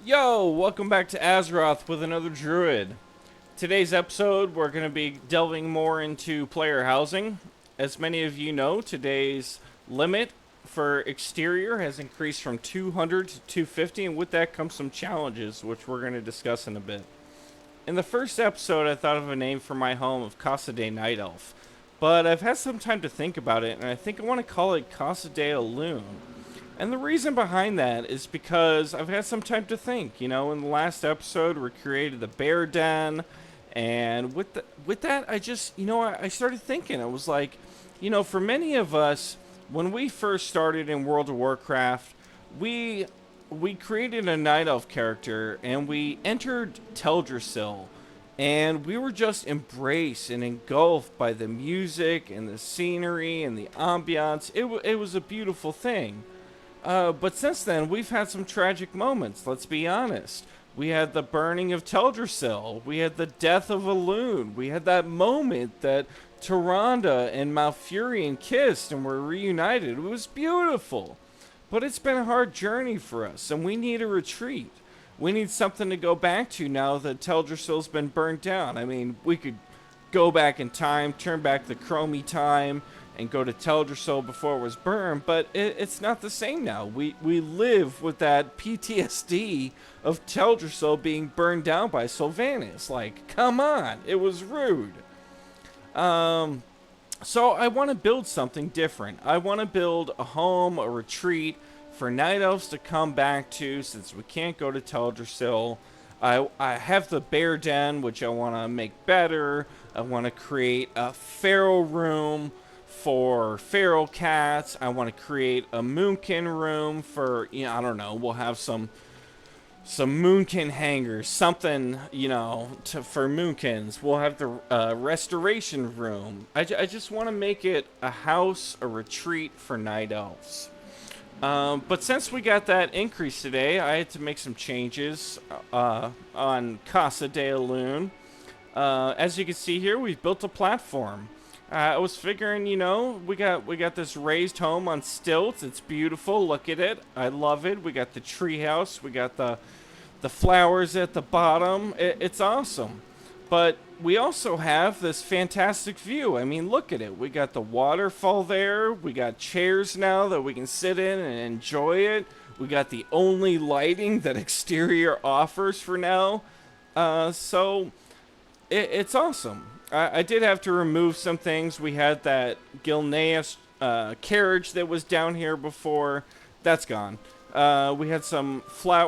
Yo, welcome back to Azeroth with another druid. Today's episode, we're going to be delving more into player housing. As many of you know, today's limit for exterior has increased from 200 to 250, and with that comes some challenges, which we're going to discuss in a bit. In the first episode, I thought of a name for my home of Casa de Night Elf, but I've had some time to think about it, and I think I want to call it Casa de Loon. And the reason behind that is because I've had some time to think. You know, in the last episode, we created the bear den, and with that, I just, I started thinking. I was like, for many of us, when we first started in World of Warcraft, we created a night elf character, and we entered Teldrassil, and we were just embraced and engulfed by the music and the scenery and the ambiance. It was a beautiful thing. But since then, we've had some tragic moments, let's be honest. We had the burning of Teldrassil. We had the death of Elune. We had that moment that Tyrande and Malfurion kissed and were reunited. It was beautiful. But it's been a hard journey for us, and we need a retreat. We need something to go back to now that Teldrassil's been burnt down. I mean, we could go back in time, turn back the Chromie time, and go to Teldrassil before it was burned, but it's not the same now. We live with that PTSD of Teldrassil being burned down by Sylvanas. Like, come on, it was rude. So I want to build something different. I want to build a home, a retreat for Night Elves to come back to since we can't go to Teldrassil. I have the bear den, which I want to make better. I want to create a feral room for feral cats. I want to create a moonkin room for, I don't know, we'll have some moonkin hangers, something, for moonkins. We'll have the restoration room. I just want to make it a house, a retreat for night elves. But since we got that increase today, I had to make some changes on Casa de Loon. As you can see here, we've built a platform. I was figuring, we got this raised home on stilts. It's beautiful. Look at it. I love it. We got the treehouse. We got the flowers at the bottom. It's awesome. But we also have this fantastic view. I mean, look at it. We got the waterfall there. We got chairs now that we can sit in and enjoy it. We got the only lighting that exterior offers for now. So it's awesome. I did have to remove some things. We had that Gilneas carriage that was down here before. That's gone. We had some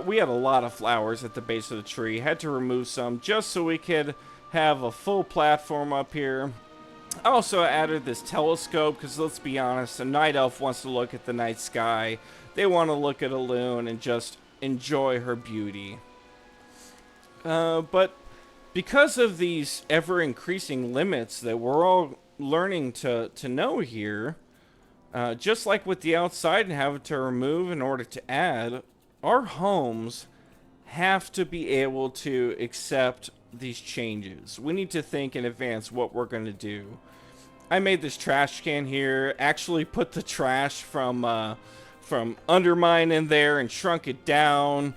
we had a lot of flowers at the base of the tree. Had to remove some just so we could have a full platform up here. I also added this telescope because let's be honest, a night elf wants to look at the night sky. They want to look at Elune and just enjoy her beauty. But because of these ever-increasing limits that we're all learning to know here, just like with the outside and having to remove in order to add, our homes have to be able to accept these changes. We need to think in advance what we're going to do. I made this trash can here, actually put the trash from Undermine in there and shrunk it down.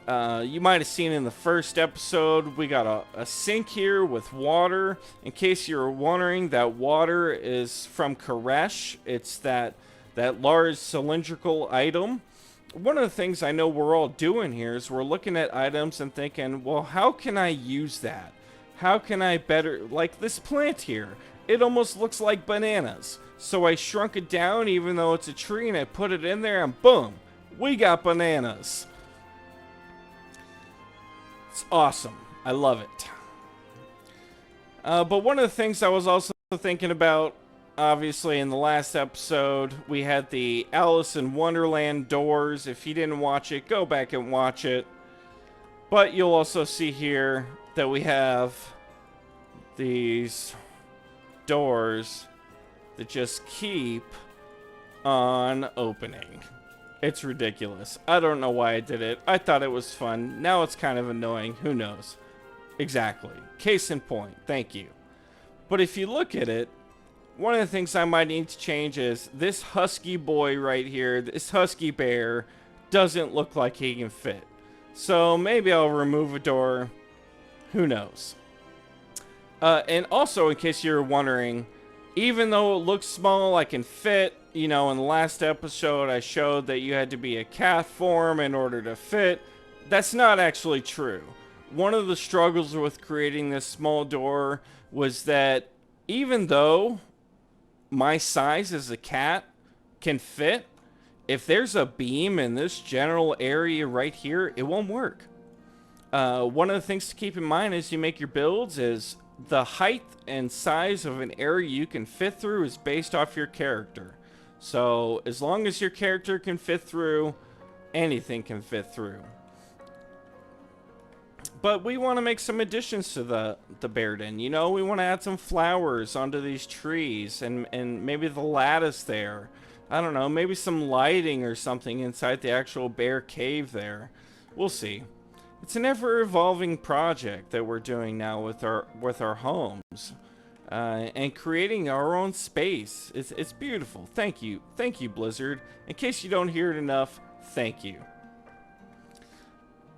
You might have seen in the first episode, we got a sink here with water. In case you were wondering, that water is from Koresh. It's that large cylindrical item. One of the things I know we're all doing here is we're looking at items and thinking, well, how can I use that? How can I better, like this plant here? It almost looks like bananas. So I shrunk it down even though it's a tree and I put it in there and boom, we got bananas. It's awesome. I love it. But one of the things I was also thinking about, obviously in the last episode, we had the Alice in Wonderland doors. If you didn't watch it, go back and watch it. But you'll also see here that we have these doors that just keep on opening. It's ridiculous. I don't know why I did it. I thought it was fun. Now it's kind of annoying. Who knows? Exactly. Case in point. Thank you. But if you look at it, one of the things I might need to change is this husky boy right here, this husky bear, doesn't look like he can fit. So maybe I'll remove a door. Who knows? And also, in case you're wondering, even though it looks small, I can fit. You know, in the last episode, I showed that you had to be a cat form in order to fit. That's not actually true. One of the struggles with creating this small door was that even though my size as a cat can fit, if there's a beam in this general area right here, it won't work. One of the things to keep in mind as you make your builds is the height and size of an area you can fit through is based off your character. So as long as your character can fit through, anything can fit through. But we want to make some additions to the bear den. You know, we want to add some flowers onto these trees and maybe the lattice there. I don't know, maybe some lighting or something inside the actual bear cave there. We'll see. It's an ever-evolving project that we're doing now with our homes, and creating our own space. It's beautiful. Thank you, Blizzard. In case you don't hear it enough, thank you.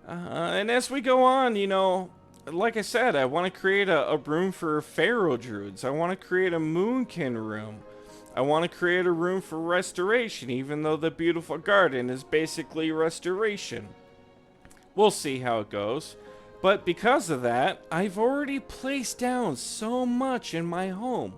And as we go on, you know, like I said, I want to create a room for Pharaoh Druids. I want to create a Moonkin room. I want to create a room for restoration, even though the beautiful garden is basically restoration. We'll see how it goes. But because of that, I've already placed down so much in my home.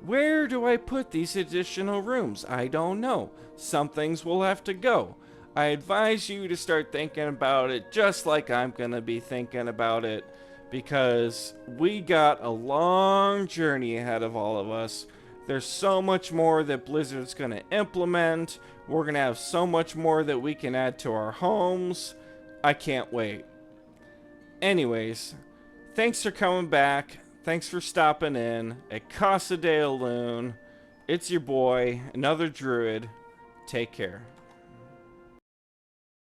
Where do I put these additional rooms? I don't know. Some things will have to go. I advise you to start thinking about it just like I'm going to be thinking about it, because we got a long journey ahead of all of us. There's so much more that Blizzard's going to implement. We're going to have so much more that we can add to our homes. I can't wait. Anyways, thanks for coming back. Thanks for stopping in at Casa de Alune. It's your boy, another druid. Take care.